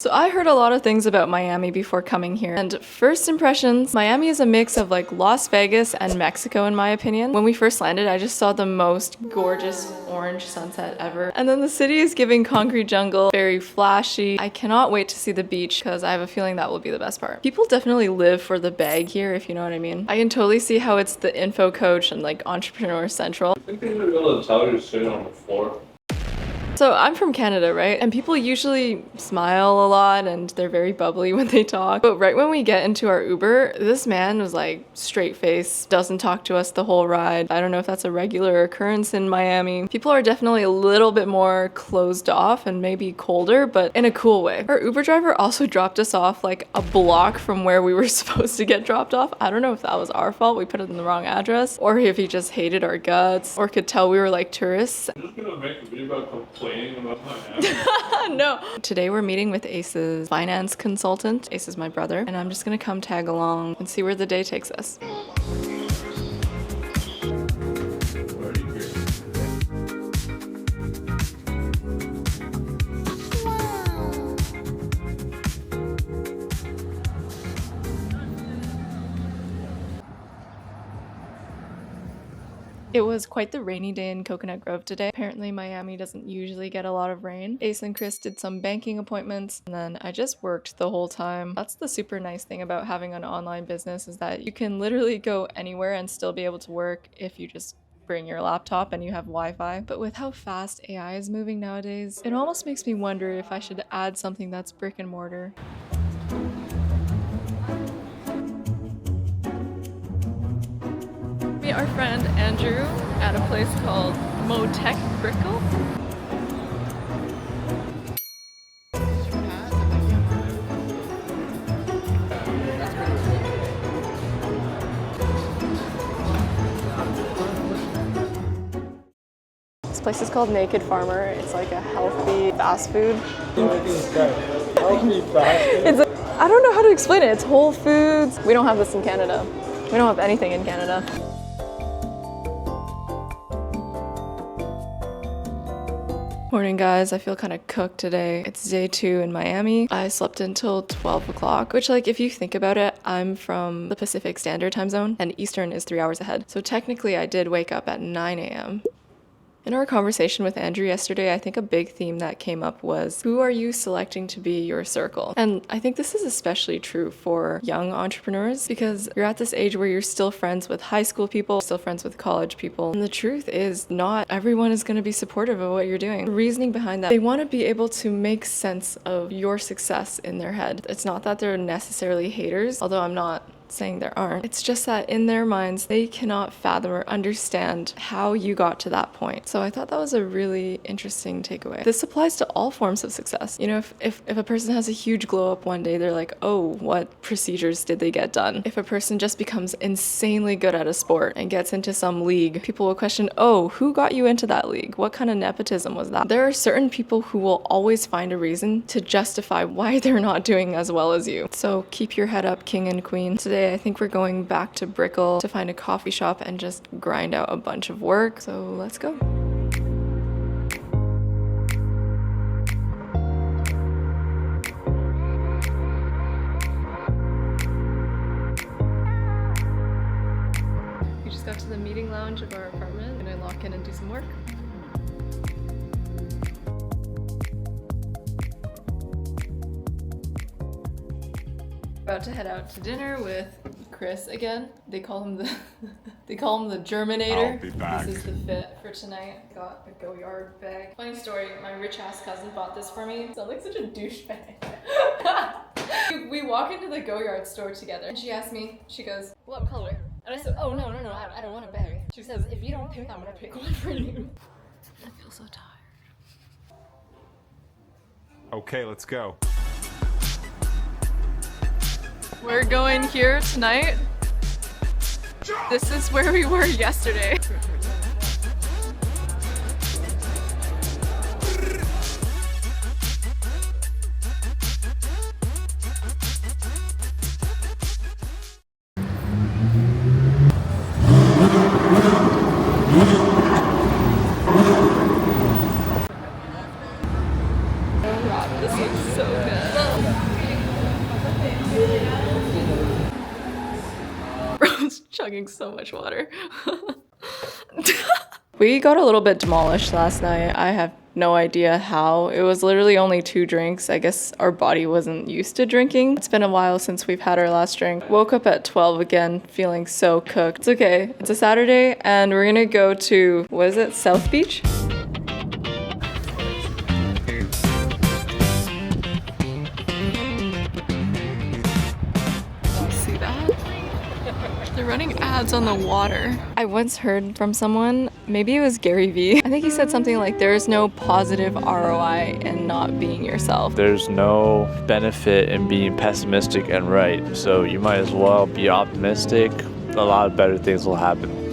So I heard a lot of things about Miami before coming here, and first impressions, Miami is a mix of like Las Vegas and Mexico in my opinion. When we first landed, I just saw the most gorgeous orange sunset ever. And then the city is giving concrete jungle, very flashy. I cannot wait to see the beach because I have a feeling that will be the best part. People definitely live for the bag here, if you know what I mean. I can totally see how it's the info coach and like entrepreneur central. I think they should be able to tell you sitting on the floor. So I'm from Canada, right? And people usually smile a lot and they're very bubbly when they talk. But right when we get into our Uber, this man was like straight face, doesn't talk to us the whole ride. I don't know if that's a regular occurrence in Miami. People are definitely a little bit more closed off and maybe colder, but in a cool way. Our Uber driver also dropped us off like a block from where we were supposed to get dropped off. I don't know if that was our fault, we put it in the wrong address, or if he just hated our guts, or could tell we were like tourists. I'm just gonna make a video about complaining about my No. Today we're meeting with Ace's finance consultant. Ace is my brother, and I'm just gonna come tag along and see where the day takes us. It was quite the rainy day in Coconut Grove today. Apparently Miami doesn't usually get a lot of rain. Ace and Chris did some banking appointments, and then I just worked the whole time. That's the super nice thing about having an online business, is that you can literally go anywhere and still be able to work if you just bring your laptop and you have Wi-Fi. But with how fast AI is moving nowadays, it almost makes me wonder if I should add something that's brick and mortar. Meet our friend Andrew at a place called Motec Brickle. This place is called Naked Farmer. It's like a healthy fast food. It's I don't know how to explain it. It's Whole Foods. We don't have this in Canada. We don't have anything in Canada. Morning guys, I feel kind of cooked today. It's day 2 in Miami. I slept until 12 o'clock, which like if you think about it, I'm from the Pacific Standard Time Zone and Eastern is 3 hours ahead. So technically I did wake up at 9 a.m. In our conversation with Andrew yesterday, I think a big theme that came up was, who are you selecting to be your circle? And I think this is especially true for young entrepreneurs because you're at this age where you're still friends with high school people, still friends with college people. And the truth is not everyone is going to be supportive of what you're doing. The reasoning behind that, they want to be able to make sense of your success in their head. It's not that they're necessarily haters, although I'm not saying there aren't. It's just that in their minds, they cannot fathom or understand how you got to that point. So I thought that was a really interesting takeaway. This applies to all forms of success. You know, if a person has a huge glow up one day, they're like, oh, what procedures did they get done? If a person just becomes insanely good at a sport and gets into some league, people will question, oh, who got you into that league? What kind of nepotism was that? There are certain people who will always find a reason to justify why they're not doing as well as you. So keep your head up, king and queen. Today, I think we're going back to Brickle to find a coffee shop and just grind out a bunch of work. So let's go. We just got to the meeting lounge of our apartment and I lock in and do some work. About to head out to dinner with Chris again. They call him the Germinator. I'll be back. This is the fit for tonight. Got a Go Yard bag. Funny story, my rich ass cousin bought this for me. Sound like such a douchebag. We walk into the Go Yard store together and she asked me, she goes, what color? And I said, oh no, I don't want a bag. She says, if you don't pick, I'm gonna pick one for you. I feel so tired. Okay, let's go. We're going here tonight. This is where we were yesterday. Oh God, this looks so good. just chugging so much water. We got a little bit demolished last night. I have no idea how. It was literally only 2 drinks. I guess our body wasn't used to drinking. It's been a while since we've had our last drink. Woke up at 12 again, feeling so cooked. It's okay. It's a Saturday and we're gonna go to, what is it, South Beach? See that? They're running ads on the water. I once heard from someone, maybe it was Gary Vee. I think he said something like, there is no positive ROI in not being yourself. There's no benefit in being pessimistic and right, so you might as well be optimistic. A lot of better things will happen.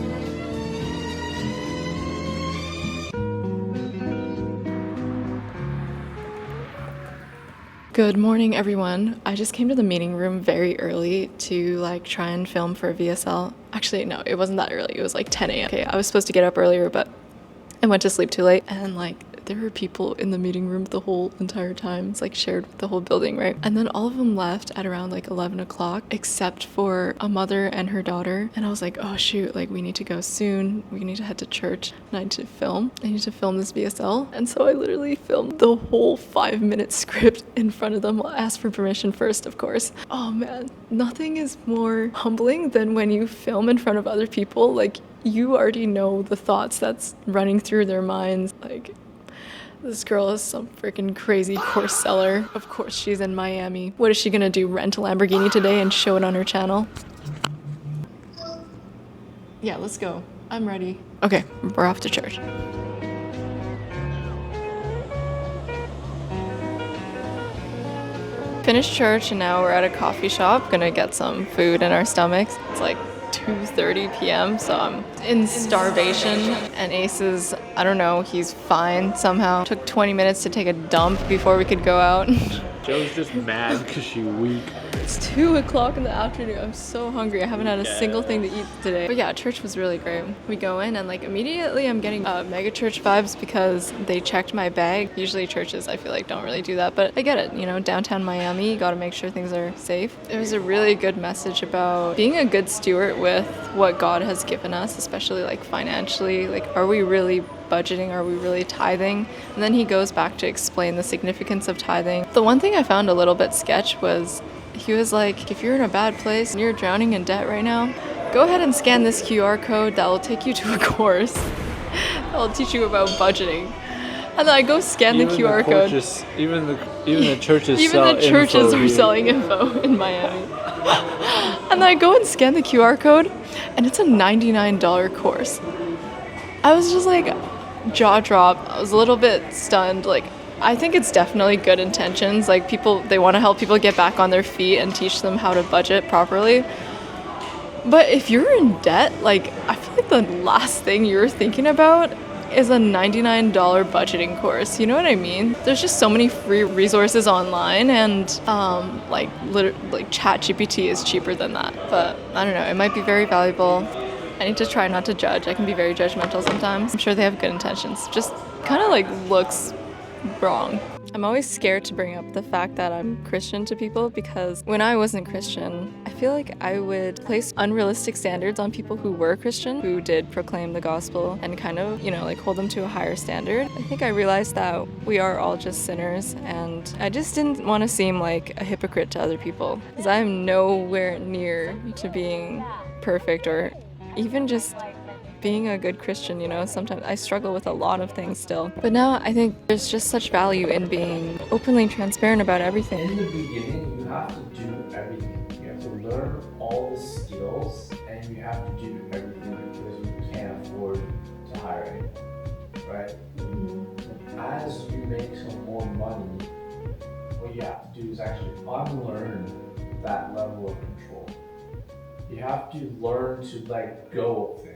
Good morning, everyone. I just came to the meeting room very early to try and film for a VSL. Actually, no, it wasn't that early. It was like 10 a.m. Okay, I was supposed to get up earlier, but I went to sleep too late. And there were people in the meeting room the whole entire time. It's shared with the whole building, right? And then all of them left at around 11 o'clock, except for a mother and her daughter. And I was like, oh shoot, we need to go soon. We need to head to church and I need to film. I need to film this VSL. And so I literally filmed the whole 5-minute script in front of them. I'll ask for permission first, of course. Oh man, nothing is more humbling than when you film in front of other people. You already know the thoughts that's running through their minds. This girl is some freaking crazy course seller. Of course she's in Miami. What is she gonna do, rent a Lamborghini today and show it on her channel? Yeah, let's go. I'm ready. Okay, we're off to church. Finished church and now we're at a coffee shop. Gonna get some food in our stomachs. It's 2:30 p.m. so I'm in starvation. And Ace is, I don't know, he's fine somehow. Took 20 minutes to take a dump before we could go out. Joe's just mad because she's weak. It's 2 o'clock in the afternoon. I'm so hungry. I haven't had a single thing to eat today. But yeah, church was really great. We go in and immediately I'm getting mega church vibes because they checked my bag. Usually churches, I feel don't really do that, but I get it. Downtown Miami, you gotta make sure things are safe. It was a really good message about being a good steward with what God has given us, especially financially. Are we really budgeting? Are we really tithing? And then he goes back to explain the significance of tithing. The one thing I found a little bit sketch was he was if you're in a bad place and you're drowning in debt right now, go ahead and scan this QR code that will take you to a course that will teach you about budgeting. And then I go scan the QR code. Even the churches even sell the churches info are here. selling info in Miami. And then I go and scan the QR code and it's a $99 course. I was just jaw drop. I was a little bit stunned. I think it's definitely good intentions. People, they want to help people get back on their feet and teach them how to budget properly. But if you're in debt, I feel the last thing you're thinking about is a $99 budgeting course. You know what I mean? There's just so many free resources online and ChatGPT is cheaper than that. But I don't know, it might be very valuable. I need to try not to judge. I can be very judgmental sometimes. I'm sure they have good intentions. Just kind of looks wrong. I'm always scared to bring up the fact that I'm Christian to people because when I wasn't Christian, I feel I would place unrealistic standards on people who were Christian, who did proclaim the gospel and kind of, hold them to a higher standard. I think I realized that we are all just sinners and I just didn't want to seem like a hypocrite to other people because I'm nowhere near to being perfect or even just being a good Christian, sometimes I struggle with a lot of things still. But now I think there's just such value in being openly transparent about everything. In the beginning, you have to do everything. You have to learn all the skills and you have to do everything because you can't afford to hire anyone, right? Mm-hmm. As you make some more money, what you have to do is actually unlearn that level of control. You have to learn to let go of things.